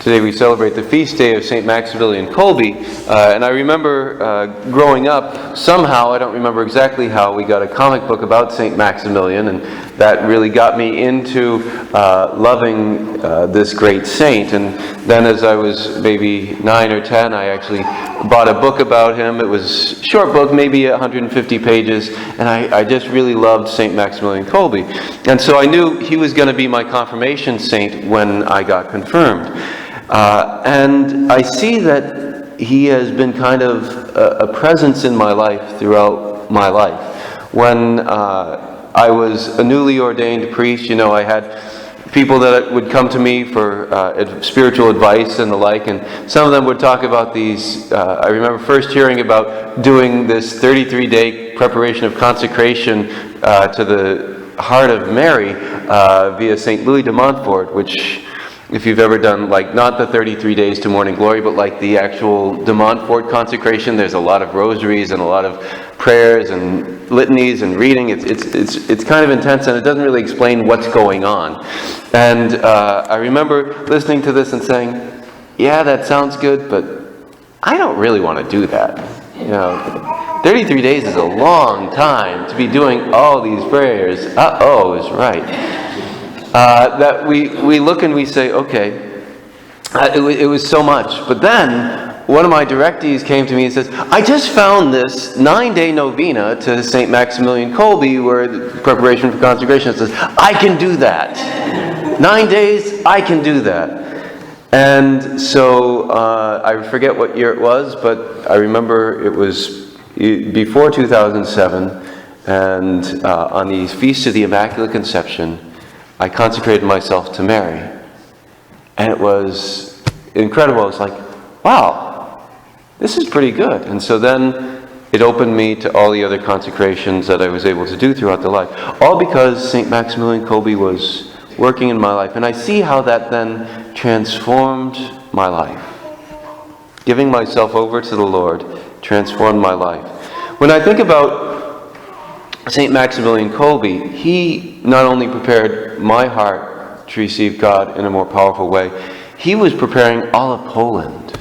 Today we celebrate the feast day of St. Maximilian Kolbe, and I remember growing up, somehow, I don't remember exactly how, we got a comic book about St. Maximilian, and that really got me into loving this great saint. And then as I was maybe 9 or 10, I actually bought a book about him. It was a short book, maybe 150 pages, and I just really loved St. Maximilian Kolbe. And so I knew he was going to be my confirmation saint when I got confirmed. And I see that he has been kind of a presence in my life throughout my life. When I was a newly ordained priest, I had people that would come to me for spiritual advice and the like, and some of them would talk about these. I remember first hearing about doing this 33-day preparation of consecration to the heart of Mary via St. Louis de Montfort, which, if you've ever done, not the 33 days to morning glory, but the actual de Montfort consecration, there's a lot of rosaries and a lot of prayers and litanies and reading. It's kind of intense, and it doesn't really explain what's going on. And I remember listening to this and saying, yeah, that sounds good, but I don't really want to do that. 33 days is a long time to be doing all these prayers. Uh-oh is right. That we look and we say, okay, it was so much. But then one of my directees came to me and says, I just found this 9-day novena to St. Maximilian Kolbe where the preparation for consecration says, I can do that. 9 days, I can do that. And so I forget what year it was, but I remember it was before 2007, and on the Feast of the Immaculate Conception, I consecrated myself to Mary. And it was incredible. I was like, wow, this is pretty good. And so then it opened me to all the other consecrations that I was able to do throughout the life. All because St. Maximilian Kolbe was working in my life. And I see how that then transformed my life. Giving myself over to the Lord transformed my life. When I think about St. Maximilian Kolbe, he not only prepared my heart to receive God in a more powerful way, he was preparing all of Poland.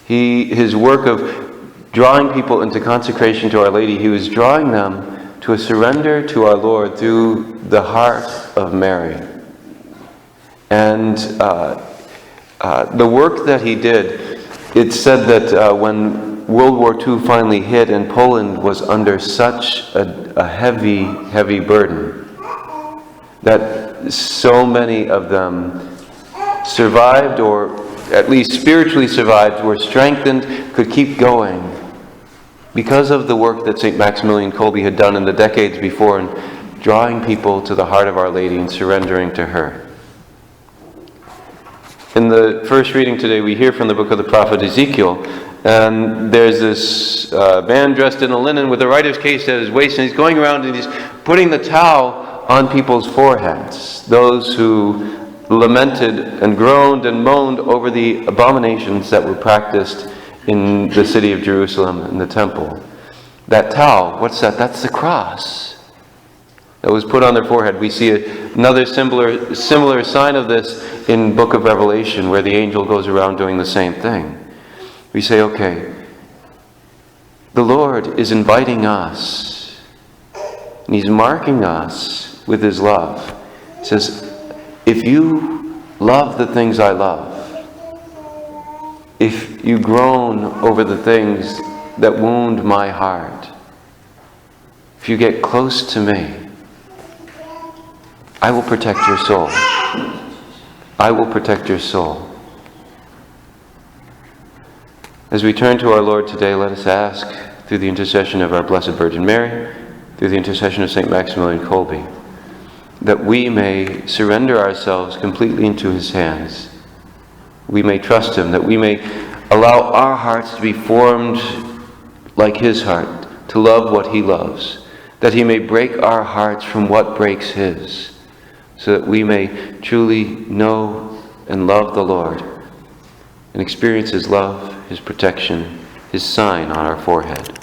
His work of drawing people into consecration to Our Lady, he was drawing them to a surrender to our Lord through the heart of Mary. And the work that he did, it said that when World War II finally hit and Poland was under such a heavy, heavy burden that so many of them survived, or at least spiritually survived, were strengthened, could keep going because of the work that St. Maximilian Kolbe had done in the decades before in drawing people to the heart of Our Lady and surrendering to her. In the first reading today, we hear from the book of the prophet Ezekiel. And there's this man dressed in a linen with a writer's case at his waist, and he's going around and he's putting the towel on people's foreheads, those who lamented and groaned and moaned over the abominations that were practiced in the city of Jerusalem in the temple. That towel, what's that? That's the cross that was put on their forehead. We see another similar sign of this in Book of Revelation, where the angel goes around doing the same thing. We say, okay, the Lord is inviting us, and He's marking us with His love. He says, if you love the things I love, if you groan over the things that wound my heart, if you get close to me, I will protect your soul. I will protect your soul. As we turn to our Lord today, let us ask, through the intercession of our Blessed Virgin Mary, through the intercession of St. Maximilian Kolbe, that we may surrender ourselves completely into His hands. We may trust Him, that we may allow our hearts to be formed like His heart, to love what He loves, that He may break our hearts from what breaks His, so that we may truly know and love the Lord and experience His love, His protection, His sign on our forehead.